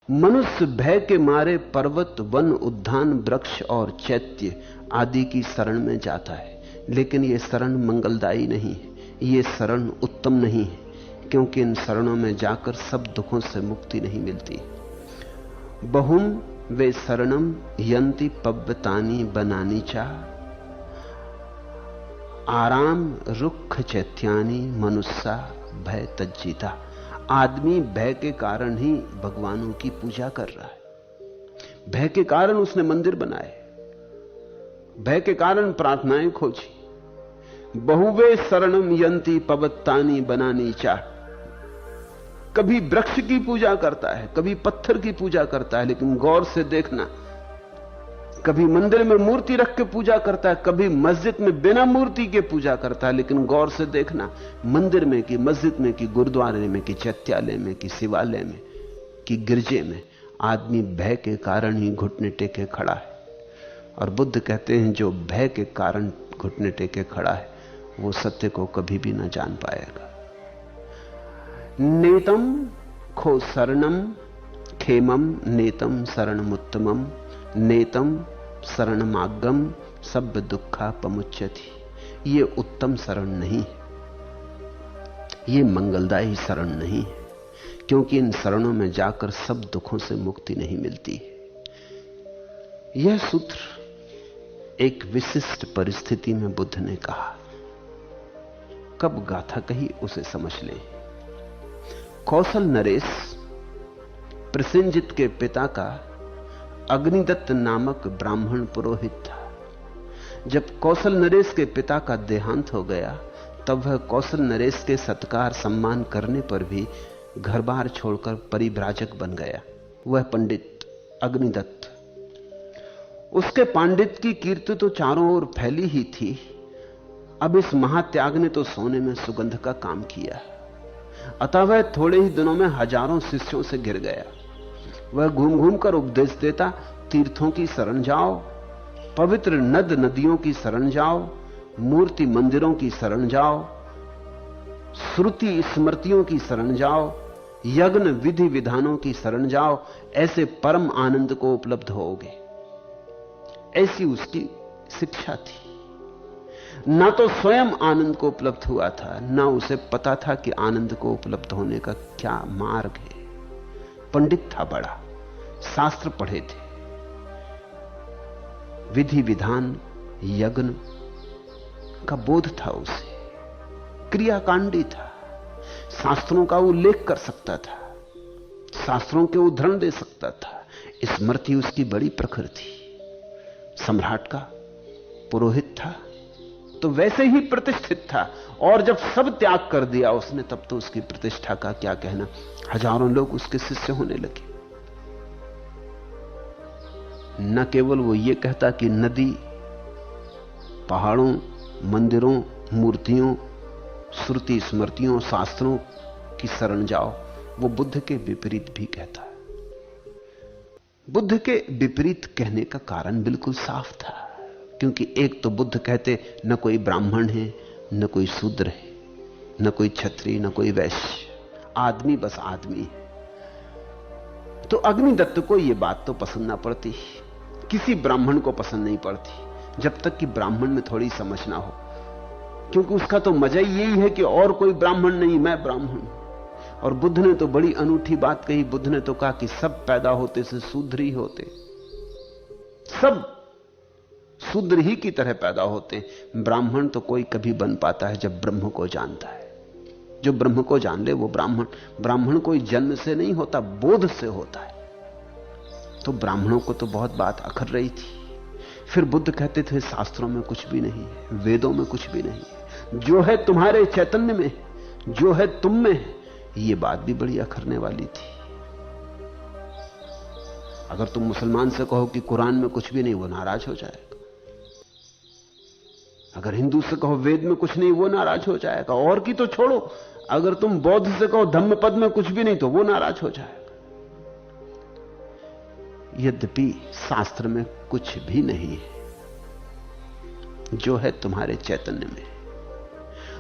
मनुष्य भय के मारे पर्वत, वन, उद्यान, वृक्ष और चैत्य आदि की शरण में जाता है, लेकिन यह शरण मंगलदायी नहीं है, यह शरण उत्तम नहीं है, क्योंकि इन शरणों में जाकर सब दुखों से मुक्ति नहीं मिलती। बहुम वे शरणम यंति पव्यतानी बनानी चा, आराम रुक्ष चैत्यानी मनुष्या भय तज्जीता। आदमी भय के कारण ही भगवानों की पूजा कर रहा है, भय के कारण उसने मंदिर बनाए, भय के कारण प्रार्थनाएं खोजी। बहुवे शरणम यंती पवत्तानी बनानी चा। कभी वृक्ष की पूजा करता है, कभी पत्थर की पूजा करता है, लेकिन गौर से देखना, कभी मंदिर में मूर्ति रख के पूजा करता है, कभी मस्जिद में बिना मूर्ति के पूजा करता है, लेकिन गौर से देखना, मंदिर में कि मस्जिद में कि गुरुद्वारे में कि चैत्यालय में कि शिवालय में कि गिरजे में आदमी भय के कारण ही घुटने टेके खड़ा है। और बुद्ध कहते हैं जो भय के कारण घुटने टेके खड़ा है वो सत्य को कभी भी ना जान पाएगा। नेतम खो शरणम खेमम नेतम शरणमुत्तमम नेतम शरणमागम सब दुखा पमुच्यति। ये उत्तम शरण नहीं है, ये मंगलदायी शरण नहीं है, क्योंकि इन शरणों में जाकर सब दुखों से मुक्ति नहीं मिलती है। यह सूत्र एक विशिष्ट परिस्थिति में बुद्ध ने कहा। कब गाथा कही उसे समझ लें। कौशल नरेश प्रसेनजित के पिता का अग्निदत्त नामक ब्राह्मण पुरोहित था। जब कौशल नरेश के पिता का देहांत हो गया तब वह कौशल नरेश के सत्कार सम्मान करने पर भी घर बार छोड़कर परिव्राजक बन गया। वह पंडित अग्निदत्त, उसके पांडित्य की कीर्ति तो चारों ओर फैली ही थी। अब इस महात्याग ने तो सोने में सुगंध का काम किया, अतः वह थोड़े ही दिनों में हजारों शिष्यों से घिर गया। वह घूम घूम कर उपदेश देता, तीर्थों की शरण जाओ, पवित्र नद नदियों की शरण जाओ, मूर्ति मंदिरों की शरण जाओ, श्रुति स्मृतियों की शरण जाओ, यज्ञ विधि विधानों की शरण जाओ, ऐसे परम आनंद को उपलब्ध होगे। ऐसी उसकी शिक्षा थी। ना तो स्वयं आनंद को उपलब्ध हुआ था, ना उसे पता था कि आनंद को उपलब्ध होने का क्या मार्ग है। पंडित था बड़ा, शास्त्र पढ़े थे, विधि विधान यज्ञ का बोध था उसे, क्रियाकांडी था, शास्त्रों का उल्लेख कर सकता था, शास्त्रों के उदाहरण दे सकता था। स्मृति उसकी बड़ी प्रखर थी। सम्राट का पुरोहित था तो वैसे ही प्रतिष्ठित था, और जब सब त्याग कर दिया उसने तब तो उसकी प्रतिष्ठा का क्या कहना। हजारों लोग उसके शिष्य होने लगे। न केवल वो ये कहता कि नदी, पहाड़ों, मंदिरों, मूर्तियों, श्रुति स्मृतियों, शास्त्रों की शरण जाओ, वो बुद्ध के विपरीत भी कहता है। बुद्ध के विपरीत कहने का कारण बिल्कुल साफ था, क्योंकि एक तो बुद्ध कहते न कोई ब्राह्मण है, न कोई शूद्र है, न कोई क्षत्रिय, न कोई वैश्य, आदमी बस आदमी है। तो अग्निदत्त को यह बात तो पसंद ना पड़ती, किसी ब्राह्मण को पसंद नहीं पड़ती, जब तक कि ब्राह्मण में थोड़ी समझ ना हो, क्योंकि उसका तो मजा ही यही है कि और कोई ब्राह्मण नहीं, मैं ब्राह्मण। और बुद्ध ने तो बड़ी अनूठी बात कही। बुद्ध ने तो कहा कि सब पैदा होते से शूद्र ही होते, सब शूद्र ही की तरह पैदा होते। ब्राह्मण तो कोई कभी बन पाता है जब ब्रह्म को जानता है। जो ब्रह्म को जान ले वो ब्राह्मण। ब्राह्मण कोई जन्म से नहीं होता, बोध से होता है। तो ब्राह्मणों को तो बहुत बात अखर रही थी। फिर बुद्ध कहते थे शास्त्रों में कुछ भी नहीं है, वेदों में कुछ भी नहीं है, जो है तुम्हारे चैतन्य में, जो है तुम में है। ये बात भी बड़ी अखरने वाली थी। अगर तुम मुसलमान से कहो कि कुरान में कुछ भी नहीं, वो नाराज हो जाएगा। अगर हिंदू से कहो वेद में कुछ नहीं, वो नाराज हो जाएगा। और की तो छोड़ो, अगर तुम बौद्ध से कहो धम्मपद में कुछ भी नहीं, तो वो नाराज हो जाएगा। यद्यपि शास्त्र में कुछ भी नहीं है, जो है तुम्हारे चैतन्य में।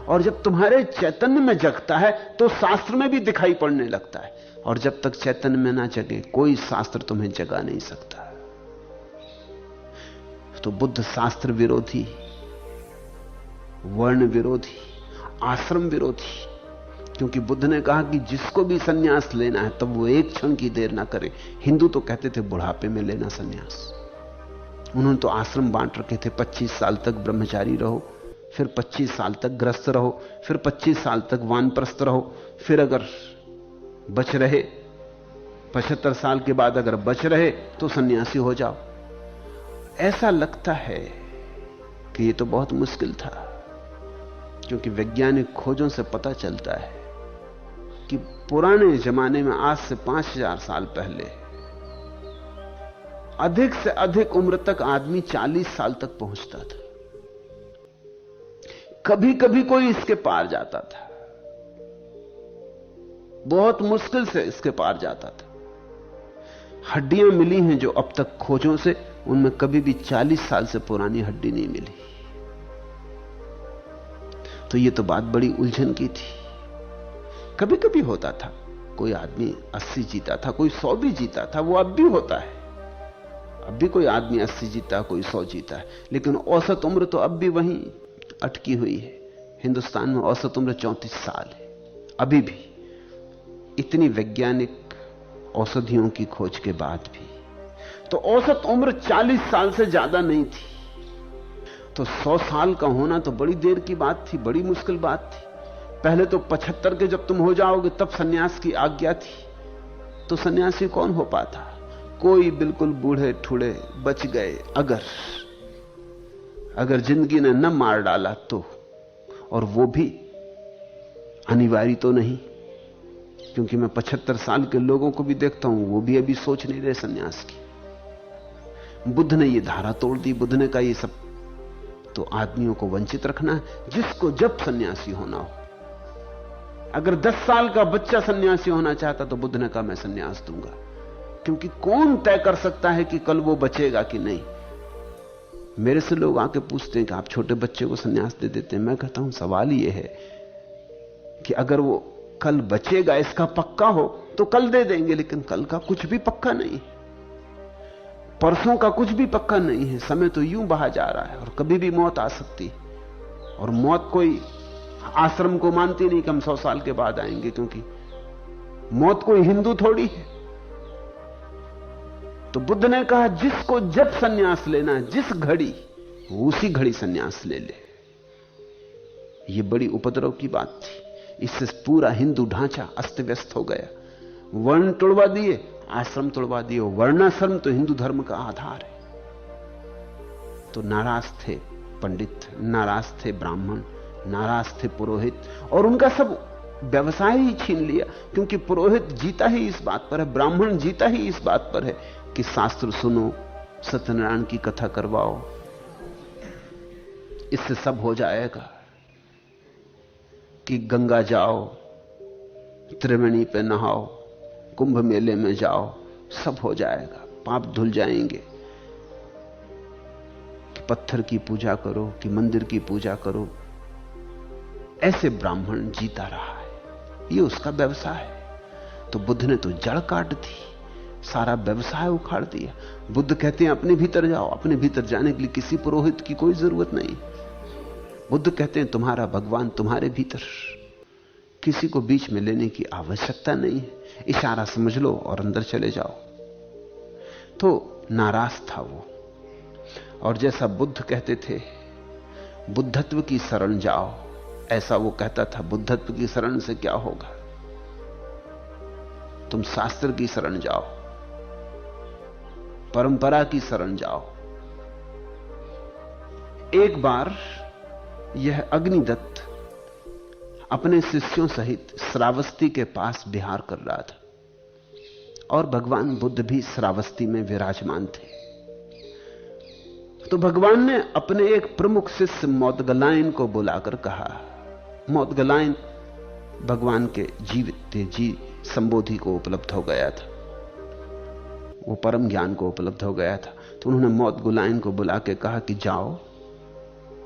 और जब तुम्हारे चैतन्य में जगता है तो शास्त्र में भी दिखाई पड़ने लगता है। और जब तक चैतन्य में ना जगे कोई शास्त्र तुम्हें जगा नहीं सकता। तो बुद्ध शास्त्र विरोधी, वर्ण विरोधी, आश्रम विरोधी, क्योंकि बुद्ध ने कहा कि जिसको भी सन्यास लेना है तब वो एक क्षण की देर ना करे। हिंदू तो कहते थे बुढ़ापे में लेना सन्यास। उन्होंने तो आश्रम बांट रखे थे, 25 साल तक ब्रह्मचारी रहो, फिर 25 साल तक ग्रस्त रहो, फिर 25 साल तक वानप्रस्थ रहो, फिर अगर बच रहे 75 साल के बाद अगर बच रहे तो सन्यासी हो जाओ। ऐसा लगता है कि ये तो बहुत मुश्किल था, क्योंकि वैज्ञानिक खोजों से पता चलता है कि पुराने जमाने में, आज से 5000 साल पहले, अधिक से अधिक उम्र तक आदमी 40 साल तक पहुंचता था। कभी कभी कोई इसके पार जाता था, बहुत मुश्किल से इसके पार जाता था। हड्डियां मिली हैं जो अब तक खोजों से, उनमें कभी भी 40 साल से पुरानी हड्डी नहीं मिली। तो यह तो बात बड़ी उलझन की थी। कभी कभी होता था कोई आदमी 80 जीता था, कोई 100 भी जीता था, वो अब भी होता है। अब भी कोई आदमी 80 जीता, कोई 100 जीता है, लेकिन औसत उम्र तो अब भी वहीं अटकी हुई है। हिंदुस्तान में औसत उम्र 34 साल है अभी भी, इतनी वैज्ञानिक औषधियों की खोज के बाद भी। तो औसत उम्र 40 साल से ज्यादा नहीं थी। तो 100 साल का होना तो बड़ी देर की बात थी, बड़ी मुश्किल बात थी। पहले तो 75 के जब तुम हो जाओगे तब सन्यास की आज्ञा थी। तो सन्यासी कौन हो पाता? कोई बिल्कुल बूढ़े ठूढ़े बच गए, अगर जिंदगी ने न मार डाला तो, और वो भी अनिवार्य तो नहीं, क्योंकि मैं 75 साल के लोगों को भी देखता हूं, वो भी अभी सोच नहीं रहे सन्यास की। बुद्ध ने ये धारा तोड़ दी। बुद्ध ने कहा ये सब तो आदमियों को वंचित रखना है, जिसको जब सन्यासी होना हो। अगर 10 साल का बच्चा सन्यासी होना चाहता तो बुद्ध ने कहा मैं सन्यास दूंगा, क्योंकि कौन तय कर सकता है कि कल वो बचेगा कि नहीं। मेरे से लोग आके पूछते हैं कि आप छोटे बच्चे को सन्यास दे देते हैं। मैं कहता हूं सवाल यह है कि अगर वो कल बचेगा इसका पक्का हो तो कल दे देंगे, लेकिन कल का कुछ भी पक्का नहीं, परसों का कुछ भी पक्का नहीं है। समय तो यूं बहा जा रहा है और कभी भी मौत आ सकती है। और मौत कोई आश्रम को मानती नहीं कि हम 100 साल के बाद आएंगे, क्योंकि मौत कोई हिंदू थोड़ी है। तो बुद्ध ने कहा जिसको जब सन्यास लेना है, जिस घड़ी, उसी घड़ी सन्यास ले ले। यह बड़ी उपद्रव की बात थी। इससे पूरा हिंदू ढांचा अस्त व्यस्त हो गया। वर्ण तोड़वा दिए, आश्रम तोड़वा दिए। वर्णाश्रम तो हिंदू धर्म का आधार है। तो नाराज थे पंडित, नाराज थे ब्राह्मण, नाराज थे पुरोहित, और उनका सब व्यवसाय ही छीन लिया। क्योंकि पुरोहित जीता ही इस बात पर है, ब्राह्मण जीता ही इस बात पर है कि शास्त्र सुनो, सत्यनारायण की कथा करवाओ, इससे सब हो जाएगा। कि गंगा जाओ, त्रिवेणी पे नहाओ, कुंभ मेले में जाओ, सब हो जाएगा, पाप धुल जाएंगे। कि पत्थर की पूजा करो, कि मंदिर की पूजा करो। ऐसे ब्राह्मण जीता रहा है, ये उसका व्यवसाय है। तो बुद्ध ने तो जड़ काट दी, सारा व्यवसाय उखाड़ दिया। बुद्ध कहते हैं अपने भीतर जाओ। अपने भीतर जाने के लिए किसी पुरोहित की कोई जरूरत नहीं। बुद्ध कहते हैं तुम्हारा भगवान तुम्हारे भीतर, किसी को बीच में लेने की आवश्यकता नहीं है। इशारा समझ लो और अंदर चले जाओ। तो नाराज था वो। और जैसा बुद्ध कहते थे बुद्धत्व की शरण जाओ, ऐसा वो कहता था बुद्धत्व की शरण से क्या होगा, तुम शास्त्र की शरण जाओ, परंपरा की शरण जाओ। एक बार यह अग्निदत्त अपने शिष्यों सहित श्रावस्ती के पास विहार कर रहा था, और भगवान बुद्ध भी श्रावस्ती में विराजमान थे। तो भगवान ने अपने एक प्रमुख शिष्य मोदगलायन को बुलाकर कहा। मोदगलायन भगवान के जीवित जी संबोधि को उपलब्ध हो गया था, वो परम ज्ञान को उपलब्ध हो गया था। तो उन्होंने मोदगलायन को बुला के कहा कि जाओ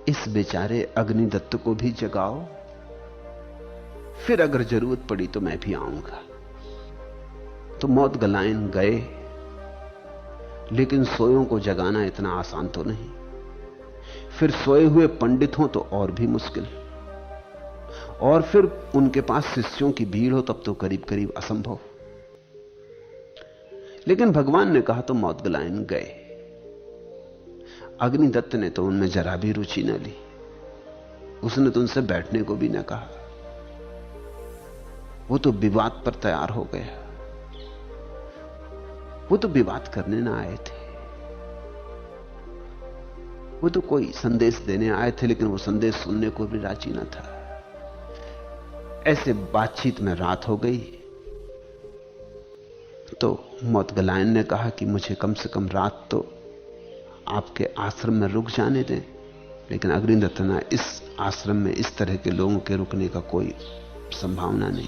इस बेचारे अग्निदत्त को भी जगाओ, फिर अगर जरूरत पड़ी तो मैं भी आऊंगा। तो मौत गलायन गए, लेकिन सोयों को जगाना इतना आसान तो नहीं। फिर सोए हुए पंडित हों तो और भी मुश्किल, और फिर उनके पास शिष्यों की भीड़ हो तब तो करीब करीब असंभव। लेकिन भगवान ने कहा तो मौत गलायन गए। अग्निदत्त ने तो उनमें जरा भी रुचि न ली, उसने तो उनसे बैठने को भी न कहा। वो तो विवाद पर तैयार हो गया। वो तो विवाद करने ना आए थे, वो तो कोई संदेश देने आए थे, लेकिन वो संदेश सुनने को भी राजी न था। ऐसे बातचीत में रात हो गई तो मौत गलायन ने कहा कि मुझे कम से कम रात तो आपके आश्रम में रुक जाने दें। लेकिन अग्निदत्त ने इस आश्रम में इस तरह के लोगों के रुकने का कोई संभावना नहीं।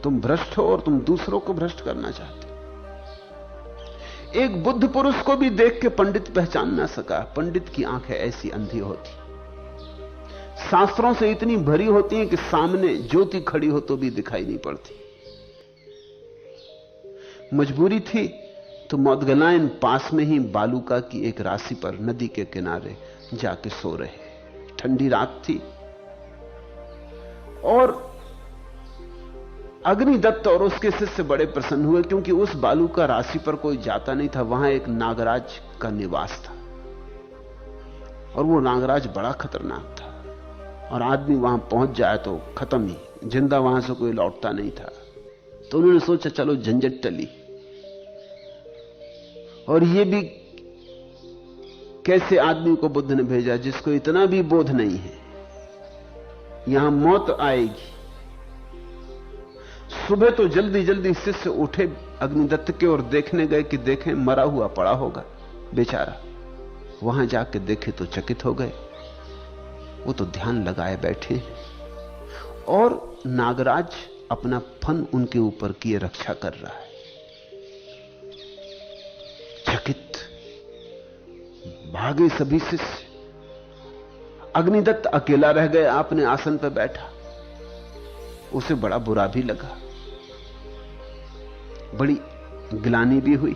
तुम भ्रष्ट हो और तुम दूसरों को भ्रष्ट करना चाहते। एक बुद्ध पुरुष को भी देख के पंडित पहचान ना सका। पंडित की आंखें ऐसी अंधी होती, शास्त्रों से इतनी भरी होती हैं कि सामने ज्योति खड़ी हो तो भी दिखाई नहीं पड़ती। मजबूरी थी तो मौत गलायन पास में ही बालूका की एक राशि पर नदी के किनारे जाके सो रहे। ठंडी रात थी और अग्निदत्त और उसके शिष्य बड़े प्रसन्न हुए, क्योंकि उस बालूका राशि पर कोई जाता नहीं था। वहां एक नागराज का निवास था और वो नागराज बड़ा खतरनाक था, और आदमी वहां पहुंच जाए तो खत्म ही, जिंदा वहां से कोई लौटता नहीं था। तो उन्होंने सोचा चलो झंझट टली। और ये भी कैसे आदमी को बुद्ध ने भेजा जिसको इतना भी बोध नहीं है, यहां मौत आएगी। सुबह तो जल्दी जल्दी शिष्य उठे अग्निदत्त के और देखने गए कि देखें मरा हुआ पड़ा होगा बेचारा। वहां जाके देखे तो चकित हो गए। वो तो ध्यान लगाए बैठे और नागराज अपना फन उनके ऊपर किए रक्षा कर रहा है। चकित भागे सभी शिष्य। अग्निदत्त अकेला रह गया, अपने आसन पर बैठा। उसे बड़ा बुरा भी लगा, बड़ी गिलानी भी हुई,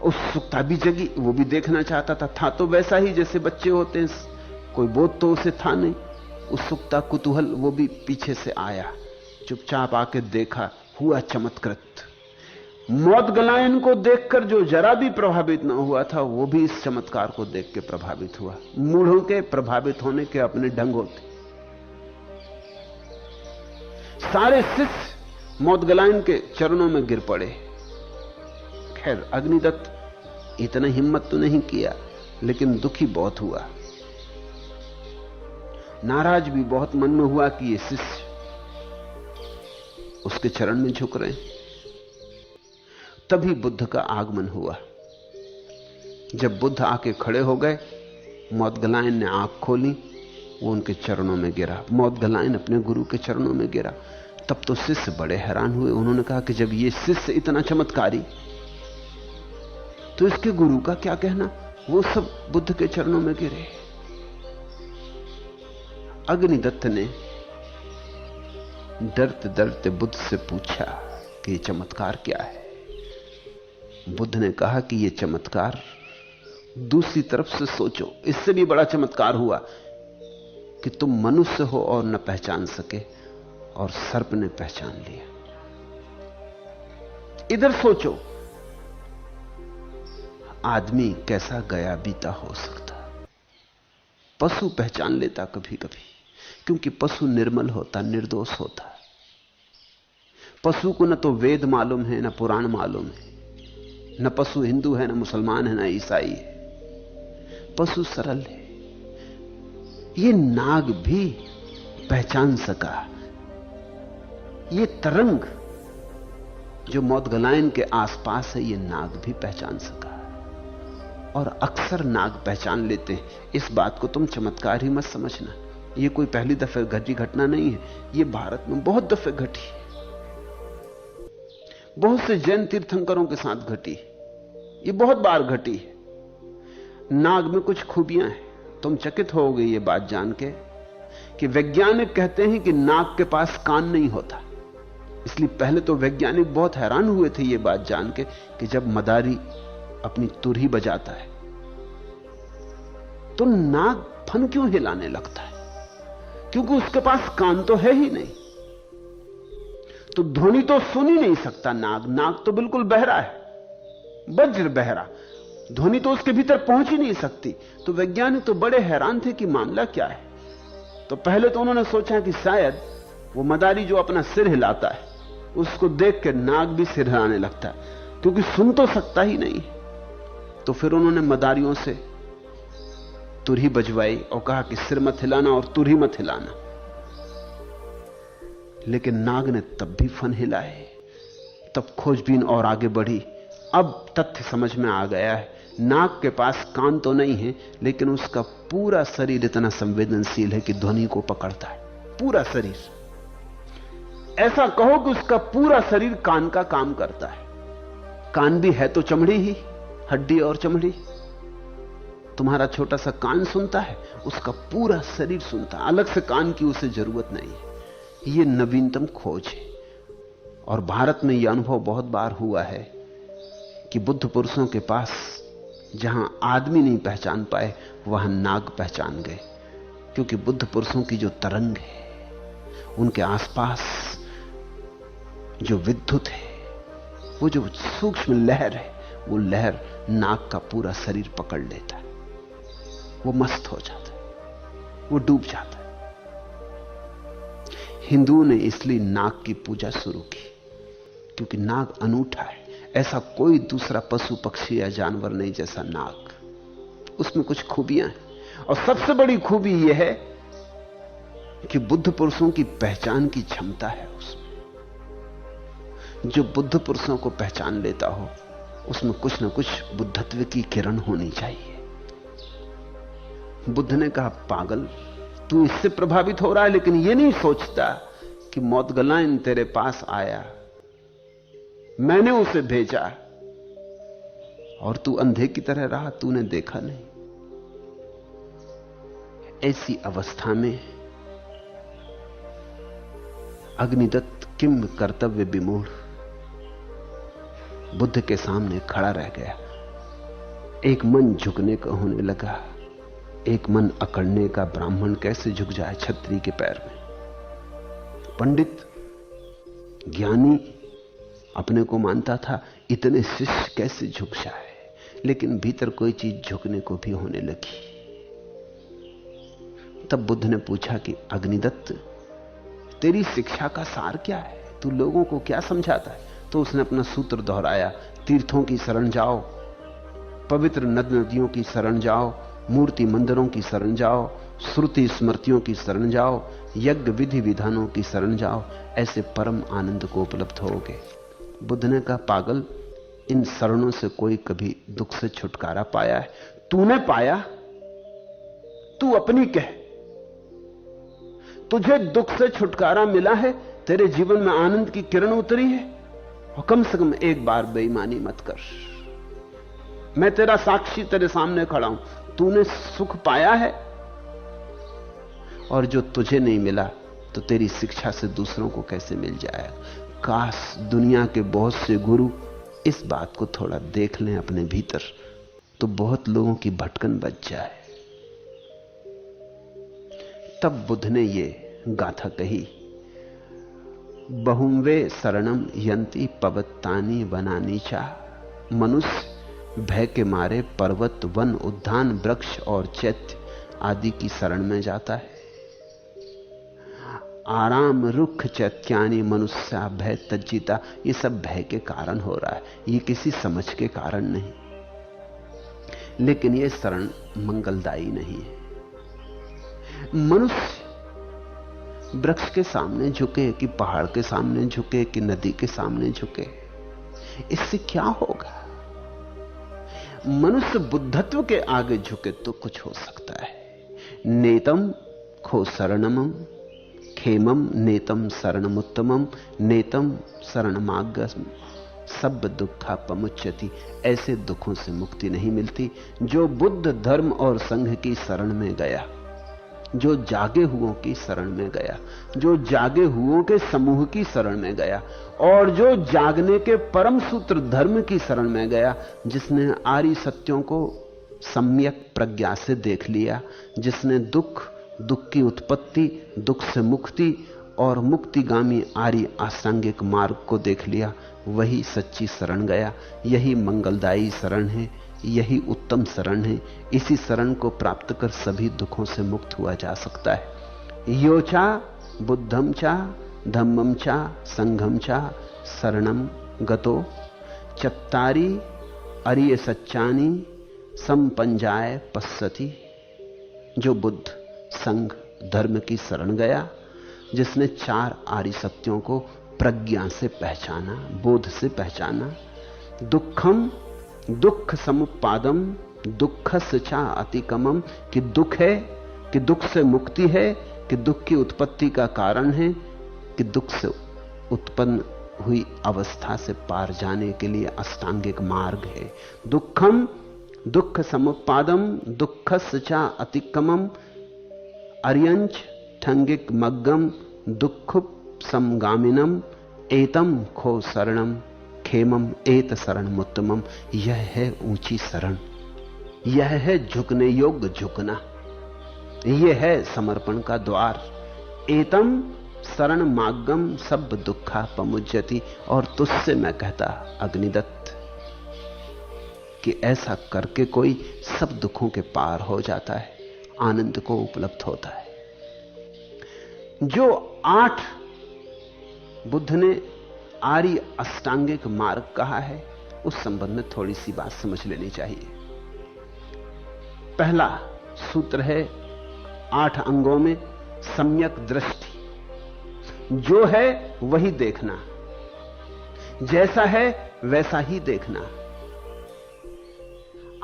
उत्सुकता भी जगी। वो भी देखना चाहता था तो वैसा ही जैसे बच्चे होते हैं, कोई बोध तो उसे था नहीं। उत्सुकता कुतूहल वो भी पीछे से आया, चुपचाप आके देखा। हुआ चमत्कृत। मौत गलायन को देखकर जो जरा भी प्रभावित न हुआ था, वो भी इस चमत्कार को देख के प्रभावित हुआ। मूढ़ों के प्रभावित होने के अपने ढंग होते। सारे शिष्य मौत गलायन के चरणों में गिर पड़े। खैर अग्निदत्त इतना हिम्मत तो नहीं किया, लेकिन दुखी बहुत हुआ, नाराज भी बहुत मन में हुआ कि ये शिष्य उसके चरण में झुक रहे हैं। तभी बुद्ध का आगमन हुआ। जब बुद्ध आके खड़े हो गए, मौत गलायन ने आंख खोली, वो उनके चरणों में गिरा। मौत गलायन अपने गुरु के चरणों में गिरा। तब तो शिष्य बड़े हैरान हुए। उन्होंने कहा कि जब ये शिष्य इतना चमत्कारी, तो इसके गुरु का क्या कहना। वो सब बुद्ध के चरणों में गिरे। अग्निदत्त ने डरते डरते बुद्ध से पूछा कि ये चमत्कार क्या है। बुद्ध ने कहा कि ये चमत्कार, दूसरी तरफ से सोचो, इससे भी बड़ा चमत्कार हुआ कि तुम मनुष्य हो और न पहचान सके, और सर्प ने पहचान लिया। इधर सोचो, आदमी कैसा गया बीता हो सकता। पशु पहचान लेता कभी कभी, क्योंकि पशु निर्मल होता, निर्दोष होता। पशु को न तो वेद मालूम है, न पुराण मालूम है, न पशु हिंदू है, न मुसलमान है, न ईसाई है। पशु सरल है। ये नाग भी पहचान सका। ये तरंग जो मौत गलायन के आसपास है, ये नाग भी पहचान सका। और अक्सर नाग पहचान लेते हैं। इस बात को तुम चमत्कार ही मत समझना। ये कोई पहली दफे घटी घटना नहीं है। ये भारत में बहुत दफे घटी, बहुत से जैन तीर्थंकरों के साथ घटी, ये बहुत बार घटी है। नाग में कुछ खूबियां हैं। तुम चकित होगे ये बात जान के कि वैज्ञानिक कहते हैं कि नाग के पास कान नहीं होता। इसलिए पहले तो वैज्ञानिक बहुत हैरान हुए थे ये बात जान के कि जब मदारी अपनी तुरही बजाता है तो नाग फन क्यों हिलाने लगता है, क्योंकि उसके पास कान तो है ही नहीं, तो ध्वनि तो सुन ही नहीं सकता नाग तो बिल्कुल बहरा है, वज्र बहरा, ध्वनि तो उसके भीतर पहुंच ही नहीं सकती। तो वैज्ञानिक तो बड़े हैरान थे कि मामला क्या है। तो पहले तो उन्होंने सोचा कि शायद वो मदारी जो अपना सिर हिलाता है उसको देख के नाग भी सिर हिलाने लगता है, क्योंकि सुन तो सकता ही नहीं। तो फिर उन्होंने मदारियों से तुरही बजवाई और कहा कि सिर मत हिलाना और तुरही मत हिलाना, लेकिन नाग ने तब भी फन हिलाए। तब खोजबीन और आगे बढ़ी। अब तथ्य समझ में आ गया है, नाग के पास कान तो नहीं है, लेकिन उसका पूरा शरीर इतना संवेदनशील है कि ध्वनि को पकड़ता है, पूरा शरीर। ऐसा कहो कि उसका पूरा शरीर कान का काम करता है। कान भी है तो चमड़ी ही, हड्डी और चमड़ी। तुम्हारा छोटा सा कान सुनता है, उसका पूरा शरीर सुनता है, अलग से कान की उसे जरूरत नहीं है। यह नवीनतम खोज है और भारत में यह अनुभव बहुत बार हुआ है कि बुद्ध पुरुषों के पास जहां आदमी नहीं पहचान पाए वहां नाग पहचान गए, क्योंकि बुद्ध पुरुषों की जो तरंग है, उनके आसपास जो विद्युत है, वो जो सूक्ष्म लहर है, वो लहर नाग का पूरा शरीर पकड़ लेता है। वो मस्त हो जाता है, वो डूब जाता है। हिंदुओं ने इसलिए नाग की पूजा शुरू की, क्योंकि नाग अनूठा है। ऐसा कोई दूसरा पशु पक्षी या जानवर नहीं जैसा नाग। उसमें कुछ खूबियां हैं, और सबसे बड़ी खूबी यह है कि बुद्ध पुरुषों की पहचान की क्षमता है उसमें। जो बुद्ध पुरुषों को पहचान लेता हो, उसमें कुछ ना कुछ बुद्धत्व की किरण होनी चाहिए। बुद्ध ने कहा, पागल, तू इससे प्रभावित हो रहा है, लेकिन यह नहीं सोचता कि मौदगलायन तेरे पास आया, मैंने उसे भेजा और तू अंधे की तरह रहा, तूने देखा नहीं। ऐसी अवस्था में अग्निदत्त किम कर्तव्य विमूढ़ बुद्ध के सामने खड़ा रह गया। एक मन झुकने का होने लगा, एक मन अकड़ने का। ब्राह्मण कैसे झुक जाए छत्री के पैर में? पंडित ज्ञानी अपने को मानता था, इतने शिष्य कैसे झुक जाए? लेकिन भीतर कोई चीज झुकने को भी होने लगी। तब बुद्ध ने पूछा कि अग्निदत्त, तेरी शिक्षा का सार क्या है? तू लोगों को क्या समझाता है? तो उसने अपना सूत्र दोहराया, तीर्थों की शरण जाओ, पवित्र नद नदियों की शरण जाओ, मूर्ति मंदिरों की शरण जाओ, श्रुति स्मृतियों की शरण जाओ, यज्ञ विधि विधानों की शरण जाओ, ऐसे परम आनंद को उपलब्ध होगे। बुद्ध ने कहा, पागल, इन शरणों से कोई कभी दुख से छुटकारा पाया है? तूने पाया? तू अपनी कह, तुझे दुख से छुटकारा मिला है? तेरे जीवन में आनंद की किरण उतरी है? और कम से कम एक बार बेईमानी मत कर। मैं तेरा साक्षी तेरे सामने खड़ा हूं, तूने सुख पाया है? और जो तुझे नहीं मिला तो तेरी शिक्षा से दूसरों को कैसे मिल जाएगा? काश दुनिया के बहुत से गुरु इस बात को थोड़ा देख लें अपने भीतर, तो बहुत लोगों की भटकन बच जाए। तब बुद्ध ने ये गाथा कही, बहुवे शरणम यंती पवत्तानी वनानी चा। मनुष्य भय के मारे पर्वत, वन, उद्यान, वृक्ष और चैत्य आदि की शरण में जाता है। आराम रुख चैत्यानि मनुष्य भय तज्जिता। ये सब भय के कारण हो रहा है, ये किसी समझ के कारण नहीं। लेकिन ये शरण मंगलदायी नहीं है। मनुष्य वृक्ष के सामने झुके कि पहाड़ के सामने झुके कि नदी के सामने झुके, इससे क्या होगा? मनुष्य बुद्धत्व के आगे झुके तो कुछ हो सकता है। नेतम खो शरणमम खेमम नेतम शरणमुत्तमम नेतम शरणमागम सब दुखा पमुच्यति। ऐसे दुखों से मुक्ति नहीं मिलती जो बुद्ध धर्म और संघ की शरण में गया। जो जागे हुओं की शरण में गया, जो जागे हुओं के समूह की शरण में गया, और जो जागने के परम सूत्र धर्म की शरण में गया, जिसने आर्य सत्यों को सम्यक प्रज्ञा से देख लिया, जिसने दुख, दुख की उत्पत्ति, दुख से मुक्ति और मुक्तिगामी आर्य आसांगिक मार्ग को देख लिया, वही सच्ची शरण गया। यही मंगलदायी शरण है, यही उत्तम शरण है। इसी शरण को प्राप्त कर सभी दुखों से मुक्त हुआ जा सकता है। योचा बुद्धम चा धम्मम चा संघम चा शरणम गतो चत्तारी अरिय सच्चानी संपंजाय पश्यति। जो बुद्ध, संघ, धर्म की शरण गया, जिसने 4 आर्य सत्यों को प्रज्ञा से पहचाना, बोध से पहचाना। दुखम दुख समुपादम दुखस्य चा अतिकमम, कि दुख है, कि दुख से मुक्ति है, कि दुख की उत्पत्ति का कारण है, कि दुख से उत्पन्न हुई अवस्था से पार जाने के लिए अष्टांगिक मार्ग है। दुखम दुख समुपादम दुखस्य चा अतिकमम अर्यंच ठंगिक मग्गम दुख समगामिनम एतम खो शरणम खेमम एत शरण मुत्तमम। यह है ऊंची शरण, यह है झुकने योग्य झुकना, यह है समर्पण का द्वार। एतम शरण मार्गम सब दुखा पमुज्यति। और तुझसे मैं कहता अग्निदत्त कि ऐसा करके कोई सब दुखों के पार हो जाता है, आनंद को उपलब्ध होता है। जो 8 बुद्ध ने आर्य अष्टांगिक मार्ग कहा है, उस संबंध में थोड़ी सी बात समझ लेनी चाहिए। पहला सूत्र है 8 अंगों में सम्यक दृष्टि। जो है वही देखना, जैसा है वैसा ही देखना,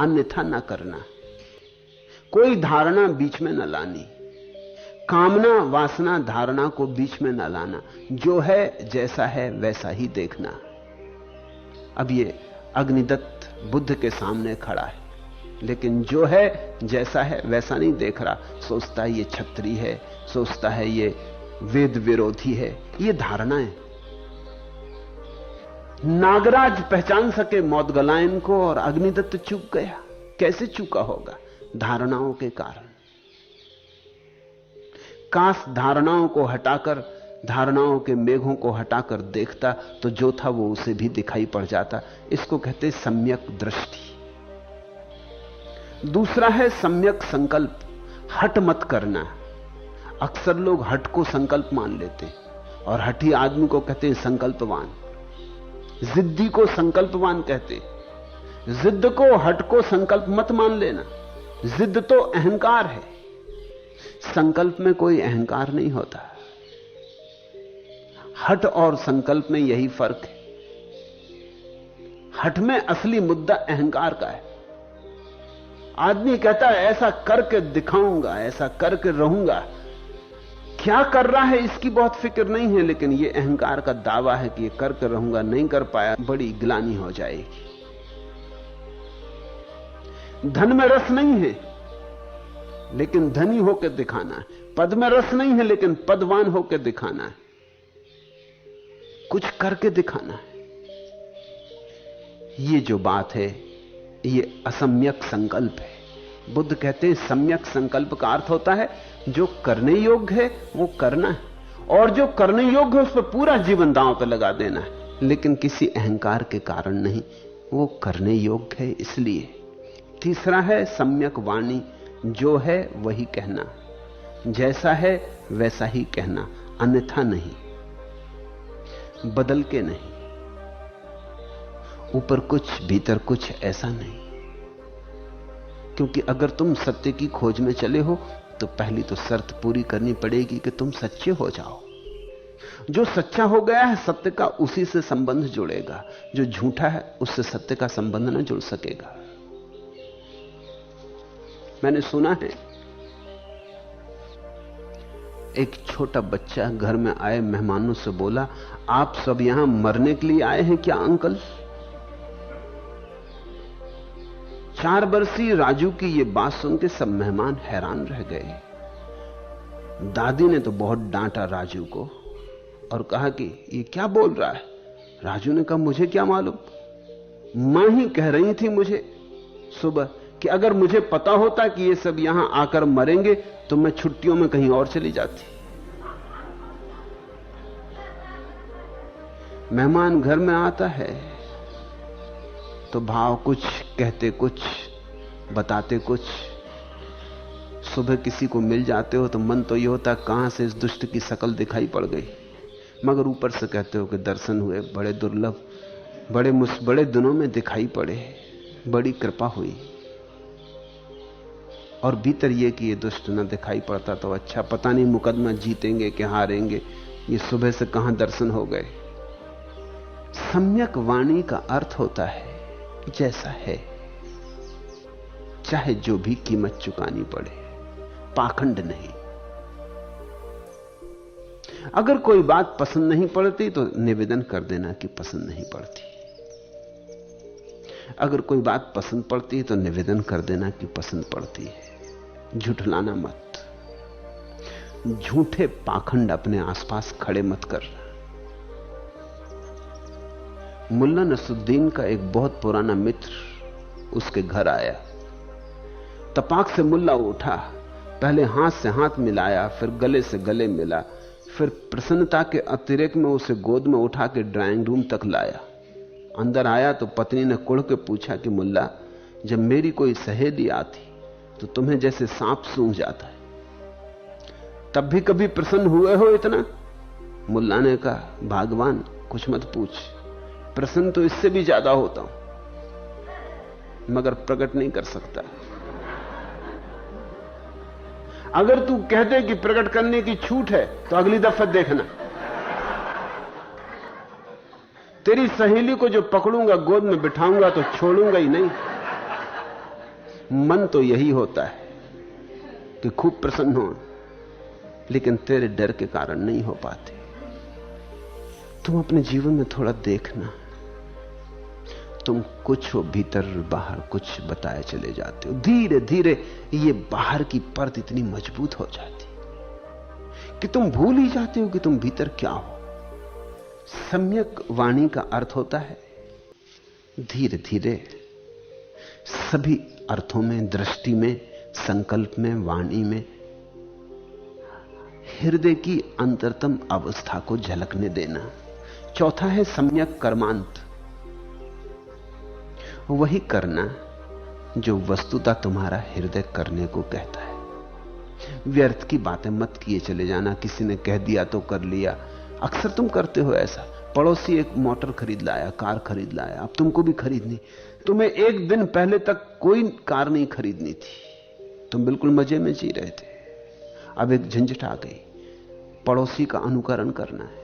अन्यथा न करना, कोई धारणा बीच में न लानी, कामना वासना धारणा को बीच में न लाना। जो है जैसा है वैसा ही देखना। अब ये अग्निदत्त बुद्ध के सामने खड़ा है, लेकिन जो है जैसा है वैसा नहीं देख रहा। सोचता है ये क्षत्रिय है, सोचता है ये वेद विरोधी है। ये धारणाएं। नागराज पहचान सके मौदगलायन को, और अग्निदत्त चूक गया। कैसे चूका होगा? धारणाओं के कारण। काश धारणाओं को हटाकर, धारणाओं के मेघों को हटाकर देखता तो जो था वो उसे भी दिखाई पड़ जाता। इसको कहते सम्यक दृष्टि। दूसरा है सम्यक संकल्प। हट मत करना। अक्सर लोग हट को संकल्प मान लेते और हठी आदमी को कहते हैं संकल्पवान। जिद्दी को संकल्पवान कहते। जिद्द को, हट को संकल्प मत मान लेना। जिद्द तो अहंकार है, संकल्प में कोई अहंकार नहीं होता। हठ और संकल्प में यही फर्क है। हठ में असली मुद्दा अहंकार का है। आदमी कहता है ऐसा करके दिखाऊंगा, ऐसा करके रहूंगा। क्या कर रहा है इसकी बहुत फिक्र नहीं है, लेकिन यह अहंकार का दावा है कि ये करके रहूंगा, नहीं कर पाया, बड़ी ग्लानि हो जाएगी। धन में रस नहीं है, लेकिन धनी होकर दिखाना है। पद में रस नहीं है, लेकिन पदवान होकर दिखाना है। कुछ करके दिखाना है। ये जो बात है, ये असम्यक संकल्प है। बुद्ध कहते हैं सम्यक संकल्प का अर्थ होता है जो करने योग्य है वो करना है, और जो करने योग्य है उस पर पूरा जीवन दांव पर लगा देना है, लेकिन किसी अहंकार के कारण नहीं, वो करने योग्य है इसलिए। तीसरा है सम्यक वाणी। जो है वही कहना, जैसा है वैसा ही कहना, अन्यथा नहीं, बदल के नहीं, ऊपर कुछ भीतर कुछ, ऐसा नहीं। क्योंकि अगर तुम सत्य की खोज में चले हो तो पहली तो शर्त पूरी करनी पड़ेगी कि तुम सच्चे हो जाओ। जो सच्चा हो गया है सत्य का उसी से संबंध जुड़ेगा, जो झूठा है उससे सत्य का संबंध न जुड़ सकेगा। मैंने सुना है एक छोटा बच्चा घर में आए मेहमानों से बोला, आप सब यहां मरने के लिए आए हैं क्या अंकल? 4 वर्षीय राजू की यह बात सुन के सब मेहमान हैरान रह गए। दादी ने तो बहुत डांटा राजू को और कहा कि ये क्या बोल रहा है। राजू ने कहा मुझे क्या मालूम, मां ही कह रही थी मुझे सुबह कि अगर मुझे पता होता कि ये सब यहां आकर मरेंगे तो मैं छुट्टियों में कहीं और चली जाती। मेहमान घर में आता है तो भाव कुछ, कहते कुछ, बताते कुछ। सुबह किसी को मिल जाते हो तो मन तो ये होता कहां से इस दुष्ट की शकल दिखाई पड़ गई, मगर ऊपर से कहते हो कि दर्शन हुए, बड़े दुर्लभ, बड़े दिनों में दिखाई पड़े, बड़ी कृपा हुई। और भीतर ये कि ये दुष्ट न दिखाई पड़ता तो अच्छा, पता नहीं मुकदमा जीतेंगे कि हारेंगे, ये सुबह से कहां दर्शन हो गए। सम्यक वाणी का अर्थ होता है जैसा है, चाहे जो भी कीमत चुकानी पड़े, पाखंड नहीं। अगर कोई बात पसंद नहीं पड़ती तो निवेदन कर देना कि पसंद नहीं पड़ती। अगर कोई बात पसंद पड़ती है तो निवेदन कर देना कि पसंद पड़ती है। झुठलाना मत, झूठे पाखंड अपने आसपास खड़े मत कर। मुल्ला नसरुद्दीन का एक बहुत पुराना मित्र उसके घर आया। तपाक से मुल्ला उठा, पहले हाथ से हाथ मिलाया, फिर गले से गले मिला, फिर प्रसन्नता के अतिरेक में उसे गोद में उठा के ड्राइंग रूम तक लाया। अंदर आया तो पत्नी ने कुढ़ के पूछा कि मुल्ला, जब मेरी कोई सहेली आती तो तुम्हें जैसे सांप सूंघ जाता है, तब भी कभी प्रसन्न हुए हो इतना? मुल्ला ने कहा, भगवान कुछ मत पूछ, प्रसन्न तो इससे भी ज्यादा होता हूं, मगर प्रकट नहीं कर सकता। अगर तू कह दे कि प्रकट करने की छूट है तो अगली दफा देखना, तेरी सहेली को जो पकड़ूंगा गोद में बिठाऊंगा तो छोड़ूंगा ही नहीं। मन तो यही होता है कि खूब प्रसन्न हो, लेकिन तेरे डर के कारण नहीं हो पाते। तुम अपने जीवन में थोड़ा देखना, तुम कुछ हो भीतर बाहर कुछ बताए चले जाते हो। धीरे धीरे ये बाहर की परत इतनी मजबूत हो जाती कि तुम भूल ही जाते हो कि तुम भीतर क्या हो। सम्यक वाणी का अर्थ होता है धीरे धीरे सभी अर्थों में, दृष्टि में, संकल्प में, वाणी में हृदय की अंतरतम अवस्था को झलकने देना। चौथा है सम्यक कर्मांत, वही करना जो वस्तुतः तुम्हारा हृदय करने को कहता है। व्यर्थ की बातें मत किए चले जाना, किसी ने कह दिया तो कर लिया। अक्सर तुम करते हो ऐसा। पड़ोसी एक मोटर खरीद लाया, कार खरीद लाया, अब तुमको भी खरीदनी। तुम्हें एक दिन पहले तक कोई कार नहीं खरीदनी थी, तुम बिल्कुल मजे में जी रहे थे। अब एक झंझट आ गई, पड़ोसी का अनुकरण करना है।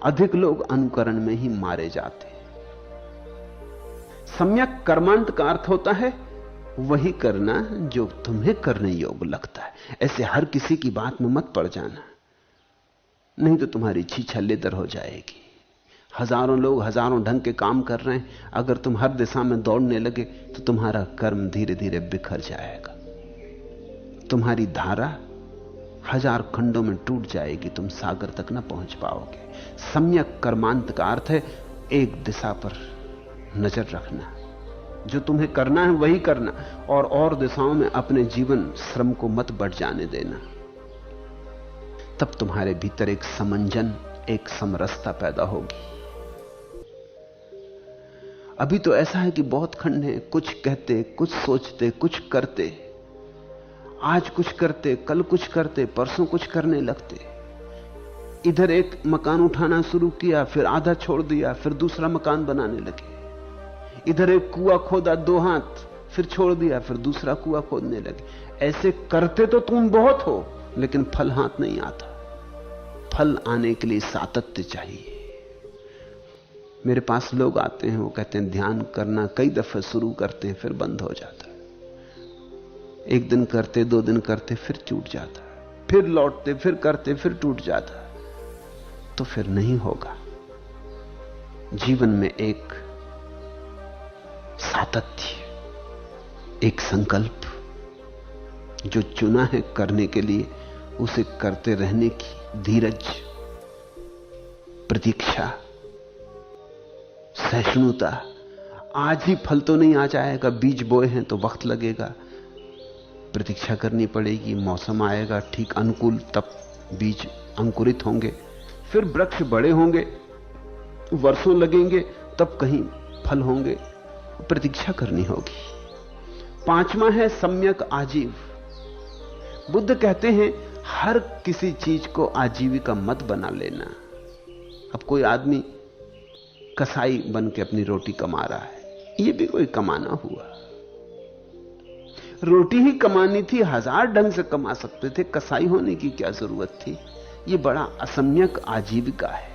अधिक लोग अनुकरण में ही मारे जाते। सम्यक कर्मांत का अर्थ होता है वही करना जो तुम्हें करने योग्य लगता है। ऐसे हर किसी की बात में मत पड़ जाना, नहीं तो तुम्हारी छीछा लेदर हो जाएगी। हजारों लोग हजारों ढंग के काम कर रहे हैं, अगर तुम हर दिशा में दौड़ने लगे तो तुम्हारा कर्म धीरे धीरे बिखर जाएगा, तुम्हारी धारा हजार खंडों में टूट जाएगी, तुम सागर तक न पहुंच पाओगे। सम्यक कर्मांत का अर्थ है एक दिशा पर नजर रखना, जो तुम्हें करना है वही करना, और दिशाओं में अपने जीवन श्रम को मत बढ़ जाने देना। तब तुम्हारे भीतर एक समंजन, एक समरसता पैदा होगी। अभी तो ऐसा है कि बहुत खंड है, कुछ कहते, कुछ सोचते, कुछ करते, आज कुछ करते, कल कुछ करते, परसों कुछ करने लगते। इधर एक मकान उठाना शुरू किया, फिर आधा छोड़ दिया, फिर दूसरा मकान बनाने लगे। इधर एक कुआं खोदा 2 हाथ, फिर छोड़ दिया, फिर दूसरा कुआं खोदने लगे। ऐसे करते तो तुम बहुत हो, लेकिन फल हाथ नहीं आता। फल आने के लिए सातत्य चाहिए। मेरे पास लोग आते हैं, वो कहते हैं ध्यान करना कई दफे शुरू करते हैं, फिर बंद हो जाता है। एक दिन करते, 2 दिन करते, फिर छूट जाता है, फिर लौटते, फिर करते, फिर टूट जाता है। तो फिर नहीं होगा। जीवन में एक सातत्य, एक संकल्प जो चुना है करने के लिए, उसे करते रहने की धीरज, प्रतीक्षा, सहिष्णुता। आज ही फल तो नहीं आ जाएगा, बीज बोए हैं तो वक्त लगेगा, प्रतीक्षा करनी पड़ेगी, मौसम आएगा ठीक अनुकूल, तब बीज अंकुरित होंगे, फिर वृक्ष बड़े होंगे, वर्षों लगेंगे, तब कहीं फल होंगे, प्रतीक्षा करनी होगी। पांचवा है सम्यक आजीव। बुद्ध कहते हैं हर किसी चीज को आजीविका मत बना लेना। अब कोई आदमी कसाई बन के अपनी रोटी कमा रहा है, यह भी कोई कमाना हुआ? रोटी ही कमानी थी, हजार ढंग से कमा सकते थे, कसाई होने की क्या जरूरत थी? यह बड़ा असम्यक आजीविका है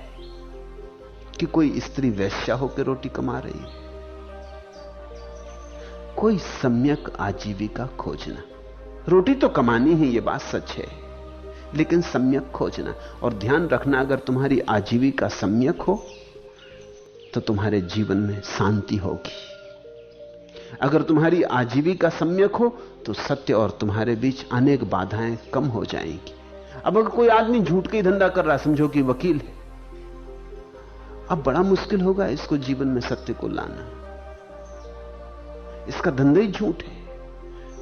कि कोई स्त्री वैश्या होकर रोटी कमा रही है। कोई सम्यक आजीविका खोजना। रोटी तो कमानी ही, यह बात सच है, लेकिन सम्यक खोजना। और ध्यान रखना, अगर तुम्हारी आजीविका सम्यक हो तो तुम्हारे जीवन में शांति होगी। अगर तुम्हारी आजीविका सम्यक हो तो सत्य और तुम्हारे बीच अनेक बाधाएं कम हो जाएंगी। अब अगर कोई आदमी झूठ का ही धंधा कर रहा है, समझो कि वकील है, अब बड़ा मुश्किल होगा इसको जीवन में सत्य को लाना। इसका धंधा ही झूठ है,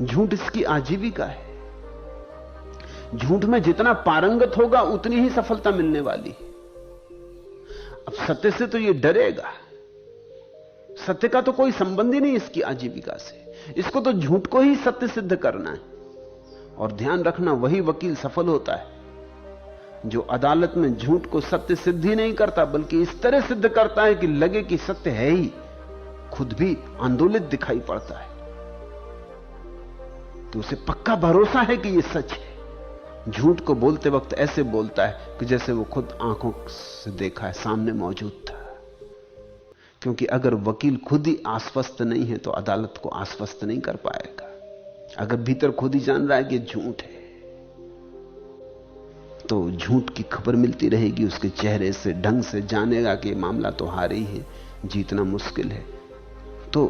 झूठ इसकी आजीविका है। झूठ में जितना पारंगत होगा उतनी ही सफलता मिलने वाली है। अब सत्य से तो ये डरेगा, सत्य का तो कोई संबंध ही नहीं इसकी आजीविका से, इसको तो झूठ को ही सत्य सिद्ध करना है। और ध्यान रखना, वही वकील सफल होता है जो अदालत में झूठ को सत्य सिद्ध ही नहीं करता, बल्कि इस तरह सिद्ध करता है कि लगे कि सत्य है ही, खुद भी आंदोलित दिखाई पड़ता है, तो उसे पक्का भरोसा है कि यह सच है। झूठ को बोलते वक्त ऐसे बोलता है कि जैसे वो खुद आंखों से देखा है, सामने मौजूद था। क्योंकि अगर वकील खुद ही आश्वस्त नहीं है तो अदालत को आश्वस्त नहीं कर पाएगा। अगर भीतर खुद ही जान रहा है कि झूठ है तो झूठ की खबर मिलती रहेगी, उसके चेहरे से, ढंग से जानेगा कि मामला तो हार ही है, जीतना मुश्किल है, तो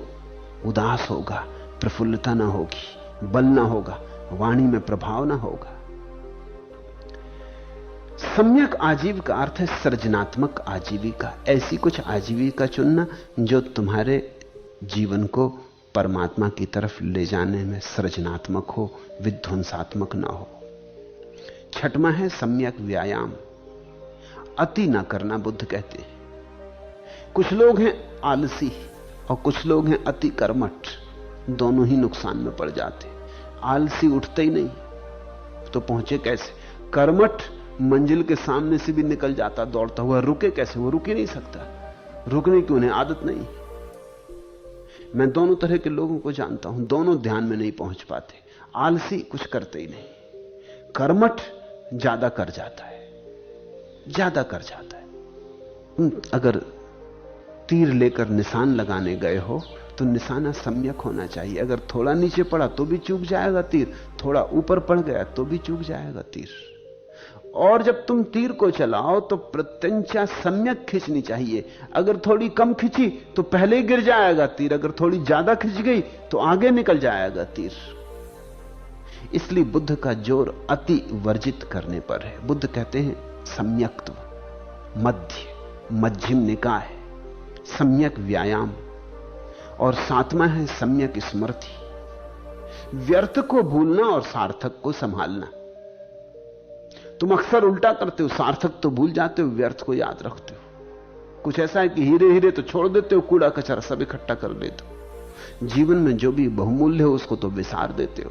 उदास होगा, प्रफुल्लता ना होगी, बल ना होगा, वाणी में प्रभाव ना होगा। सम्यक आजीविका का अर्थ है सृजनात्मक आजीविका। ऐसी कुछ आजीविका चुनना जो तुम्हारे जीवन को परमात्मा की तरफ ले जाने में सृजनात्मक हो, विध्वंसात्मक ना हो। छठवां है सम्यक व्यायाम। अति ना करना, बुद्ध कहते हैं। कुछ लोग हैं आलसी और कुछ लोग हैं अति कर्मठ, दोनों ही नुकसान में पड़ जाते। आलसी उठते ही नहीं तो पहुंचे कैसे? कर्मठ मंजिल के सामने से भी निकल जाता दौड़ता हुआ, रुके कैसे? वो रुक ही नहीं सकता। रुकने की उन्हें आदत नहीं। मैं दोनों तरह के लोगों को जानता हूं, दोनों ध्यान में नहीं पहुंच पाते। आलसी कुछ करते ही नहीं, कर्मठ ज्यादा कर जाता है, ज्यादा कर जाता है। अगर तीर लेकर निशान लगाने गए हो तो निशाना सम्यक होना चाहिए। अगर थोड़ा नीचे पड़ा तो भी चूक जाएगा तीर, थोड़ा ऊपर पड़ गया तो भी चूक जाएगा तीर। और जब तुम तीर को चलाओ तो प्रत्यंचा सम्यक खींचनी चाहिए। अगर थोड़ी कम खींची तो पहले ही गिर जाएगा तीर, अगर थोड़ी ज्यादा खींच गई तो आगे निकल जाएगा तीर। इसलिए बुद्ध का जोर अति वर्जित करने पर है। बुद्ध कहते हैं सम्यक्त्व, मध्य, मध्यम निकाय, सम्यक व्यायाम। और सातवां है सम्यक स्मृति, व्यर्थ को भूलना और सार्थक को संभालना। तुम अक्सर उल्टा करते हो, सार्थक तो भूल जाते हो, व्यर्थ को याद रखते हो। कुछ ऐसा है कि हीरे हीरे तो छोड़ देते हो, कूड़ा कचरा सब इकट्ठा कर लेते हो। जीवन में जो भी बहुमूल्य हो उसको तो विसार देते हो।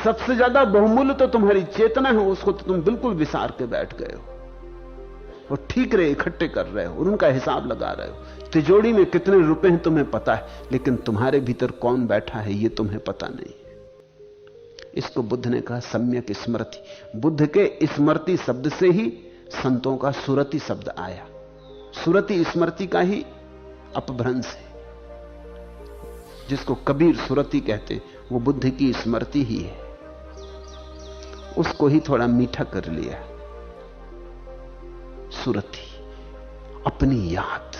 सबसे ज्यादा बहुमूल्य तो तुम्हारी चेतना है, उसको तो तुम बिल्कुल विसार के बैठ गए हो। और ठीक रहे इकट्ठे कर रहे हो और उनका हिसाब लगा रहे हो। तिजोरी में कितने रुपए हैं तुम्हें पता है, लेकिन तुम्हारे भीतर कौन बैठा है ये तुम्हें पता नहीं। इसको बुद्ध ने कहा सम्यक स्मृति। बुद्ध के स्मृति शब्द से ही संतों का सुरति शब्द आया। सुरति स्मृति का ही अपभ्रंश है। जिसको कबीर सुरति कहते, वो बुद्ध की स्मृति ही है। उसको ही थोड़ा मीठा कर लिया। सुरति, अपनी याद,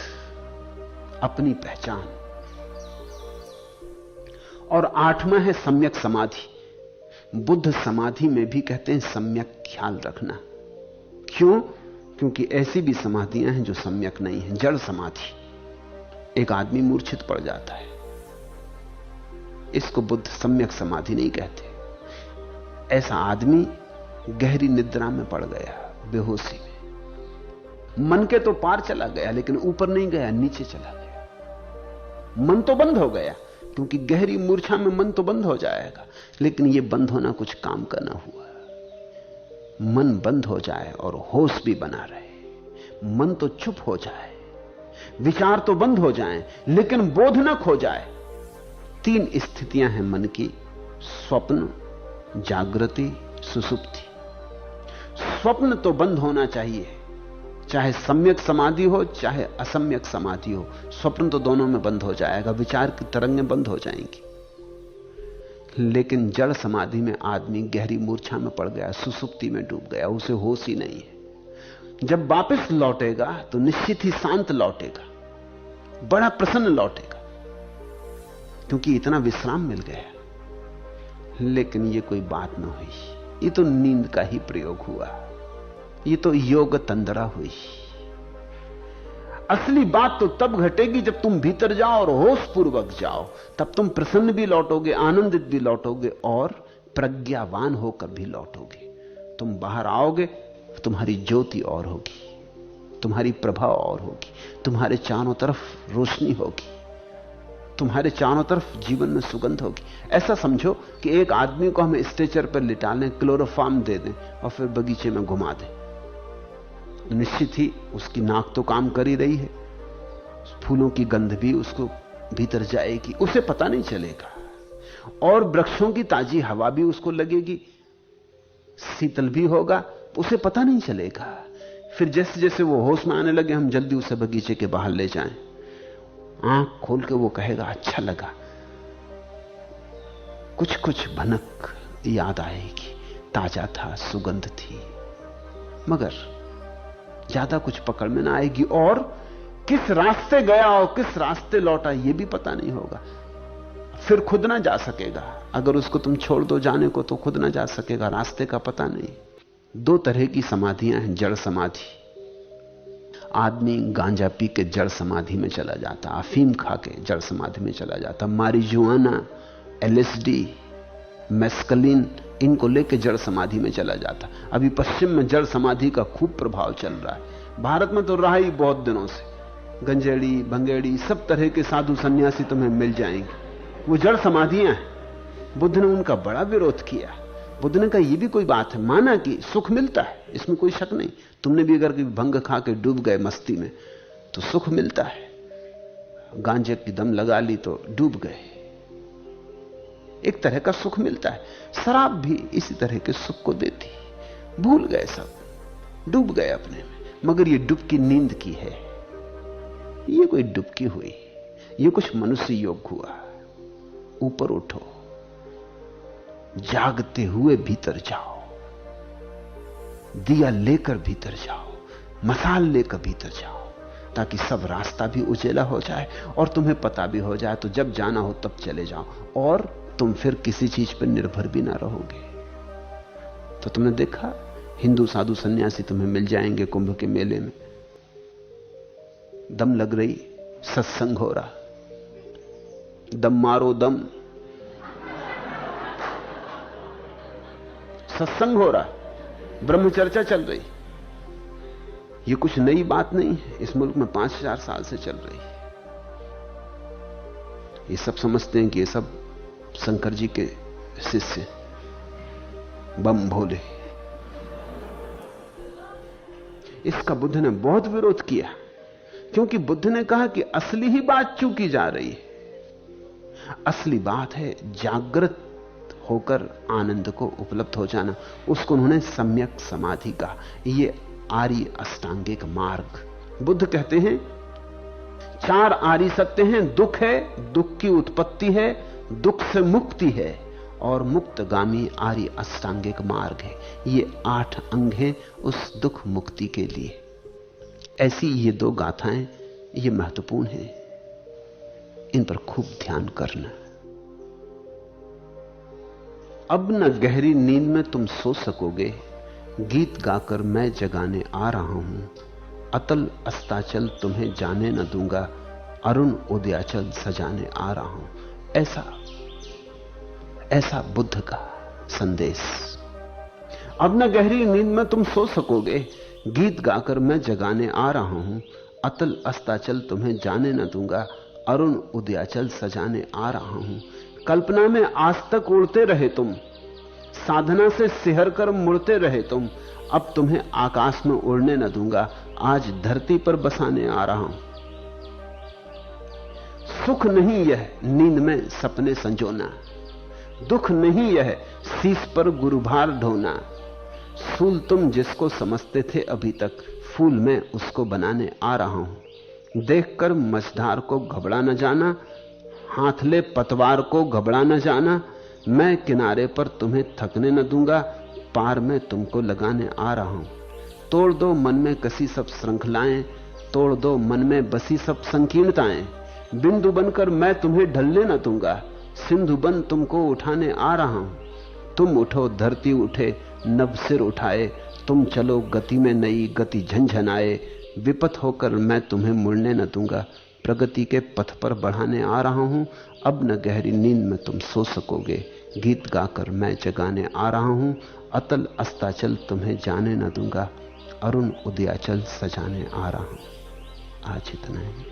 अपनी पहचान। और आठवां है सम्यक समाधि। बुद्ध समाधि में भी कहते हैं सम्यक ख्याल रखना। क्यों? क्योंकि ऐसी भी समाधियां हैं जो सम्यक नहीं है, जड़ समाधि। एक आदमी मूर्छित पड़ जाता है, इसको बुद्ध सम्यक समाधि नहीं कहते। ऐसा आदमी गहरी निद्रा में पड़ गया, बेहोशी में। मन के तो पार चला गया, लेकिन ऊपर नहीं गया, नीचे चला गया। मन तो बंद हो गया, क्योंकि गहरी मूर्छा में मन तो बंद हो जाएगा, लेकिन यह बंद होना कुछ काम का ना हुआ। मन बंद हो जाए और होश भी बना रहे। मन तो चुप हो जाए, विचार तो बंद हो जाएं, लेकिन बोध न खो जाए। 3 स्थितियां हैं मन की: स्वप्न, जागृति, सुसुप्ति। स्वप्न तो बंद होना चाहिए, चाहे सम्यक समाधि हो चाहे असम्यक समाधि हो। स्वप्न तो दोनों में बंद हो जाएगा, विचार की तरंगें बंद हो जाएंगी। लेकिन जड़ समाधि में आदमी गहरी मूर्छा में पड़ गया, सुसुप्ति में डूब गया, उसे होश ही नहीं है। जब वापस लौटेगा तो निश्चित ही शांत लौटेगा, बड़ा प्रसन्न लौटेगा, क्योंकि इतना विश्राम मिल गया। लेकिन यह कोई बात न हुई, ये तो नींद का ही प्रयोग हुआ, ये तो योग तंद्रा हुई। असली बात तो तब घटेगी जब तुम भीतर जाओ और होश पूर्वक जाओ। तब तुम प्रसन्न भी लौटोगे, आनंदित भी लौटोगे और प्रज्ञावान होकर भी लौटोगे। तुम बाहर आओगे, तुम्हारी ज्योति और होगी, तुम्हारी प्रभा और होगी, तुम्हारे चारों तरफ रोशनी होगी, तुम्हारे चारों तरफ जीवन में सुगंध होगी। ऐसा समझो कि एक आदमी को हम स्ट्रेचर पर लिटा लें, क्लोरोफॉर्म दे दें और फिर बगीचे में घुमा दें। निश्चित ही उसकी नाक तो काम कर ही रही है, फूलों की गंध भी उसको भीतर जाएगी, उसे पता नहीं चलेगा। और वृक्षों की ताजी हवा भी उसको लगेगी, शीतल भी होगा, उसे पता नहीं चलेगा। फिर जैसे जैसे वो होश में आने लगे, हम जल्दी उसे बगीचे के बाहर ले जाएं। आंख खोल के वो कहेगा अच्छा लगा, कुछ कुछ भनक याद आएगी, ताजा था, सुगंध थी, मगर ज्यादा कुछ पकड़ में ना आएगी। और किस रास्ते गया और किस रास्ते लौटा ये भी पता नहीं होगा। फिर खुद ना जा सकेगा, अगर उसको तुम छोड़ दो जाने को तो खुद ना जा सकेगा, रास्ते का पता नहीं। 2 तरह की समाधियां हैं, जड़ समाधि। आदमी गांजा पी के जड़ समाधि में चला जाता, अफीम खा के जड़ समाधि में चला जाता, मारिजुआना, LSD, मेस्कलिन, इनको लेके जड़ समाधि में चला जाता। अभी पश्चिम में जड़ समाधि का खूब प्रभाव चल रहा है, भारत में तो रहा ही बहुत दिनों से। गंजेड़ी, भंगेड़ी, सब तरह के साधु सन्यासी तुम्हें मिल जाएंगे, वो जड़ समाधियां हैं। बुद्ध ने उनका बड़ा विरोध किया। बुद्ध ने कहा यह भी कोई बात है, माना कि सुख मिलता है, इसमें कोई शक नहीं। तुमने भी अगर भंग खा के डूब गए मस्ती में तो सुख मिलता है, गांजे की दम लगा ली तो डूब गए, एक तरह का सुख मिलता है। शराब भी इसी तरह के सुख को देती। भूल गए सब, डूब गए अपने में, मगर ये डुबकी नींद की है, ये कोई डुबकी हुई, ये कुछ मनुष्य योग हुआ। ऊपर उठो, जागते हुए भीतर जाओ, दिया लेकर भीतर जाओ, मसाल लेकर भीतर जाओ, ताकि सब रास्ता भी उजेला हो जाए और तुम्हें पता भी हो जाए, तो जब जाना हो तब चले जाओ और तुम फिर किसी चीज पर निर्भर भी ना रहोगे। तो तुमने देखा हिंदू साधु सन्यासी तुम्हें मिल जाएंगे कुंभ के मेले में, दम लग रही, सत्संग हो रहा, दम मारो दम, सत्संग हो रहा, ब्रह्मचर्चा चल रही। ये कुछ नई बात नहीं है, इस मुल्क में 5000 साल से चल रही है। ये सब समझते हैं कि ये सब शंकर जी के शिष्य बम भोले। इसका बुद्ध ने बहुत विरोध किया, क्योंकि बुद्ध ने कहा कि असली ही बात चूकी जा रही है। असली बात है जागृत होकर आनंद को उपलब्ध हो जाना। उसको उन्होंने सम्यक समाधि कहा। यह आर्य अष्टांगिक मार्ग। बुद्ध कहते हैं 4 आर्य सत्य हैं। दुख है, दुख की उत्पत्ति है, दुख से मुक्ति है और मुक्तगामी आर्य अष्टांगिक मार्ग है। ये 8 अंग हैं उस दुख मुक्ति के लिए। ऐसी ये 2 गाथाएं ये महत्वपूर्ण हैं, इन पर खूब ध्यान करना। अब न गहरी नींद में तुम सो सकोगे, गीत गाकर मैं जगाने आ रहा हूं। अतल अस्ताचल तुम्हें जाने न दूंगा, अरुण उदयाचल सजाने आ रहा हूं। ऐसा बुद्ध का संदेश। अब न गहरी नींद में तुम सो सकोगे, गीत गाकर मैं जगाने आ रहा हूं। अतल अस्ताचल तुम्हें जाने न दूंगा, अरुण उदयाचल सजाने आ रहा हूं। कल्पना में आज तक उड़ते रहे तुम, साधना से सिहर कर मुड़ते रहे तुम। अब तुम्हें आकाश में उड़ने न दूंगा, आज धरती पर बसाने आ रहा हूं। सुख नहीं यह नींद में सपने संजोना, दुख नहीं यह शीश पर गुरुभार ढोना। फूल तुम जिसको समझते थे अभी तक, फूल मैं उसको बनाने आ रहा हूं। देखकर मझधार को घबरा न जाना, हाथ ले पतवार को घबरा न जाना। मैं किनारे पर तुम्हें थकने न दूंगा, पार में तुमको लगाने आ रहा हूं। तोड़ दो मन में कसी सब श्रृंखलाएं, तोड़ दो मन में बसी सब संकीर्णताएं। बिंदु बनकर मैं तुम्हें ढलने न दूंगा, सिंधु बन तुमको उठाने आ रहा हूं। तुम उठो धरती उठे, नभ सिर उठाए। तुम चलो गति में नई गति झंझनाए। विपथ होकर मैं तुम्हें मुड़ने न दूंगा, प्रगति के पथ पर बढ़ाने आ रहा हूं। अब न गहरी नींद में तुम सो सकोगे, गीत गाकर मैं जगाने आ रहा हूं। अतल अस्ताचल तुम्हें जाने न दूंगा, अरुण उदयाचल सजाने आ रहा हूं। आज इतना ही।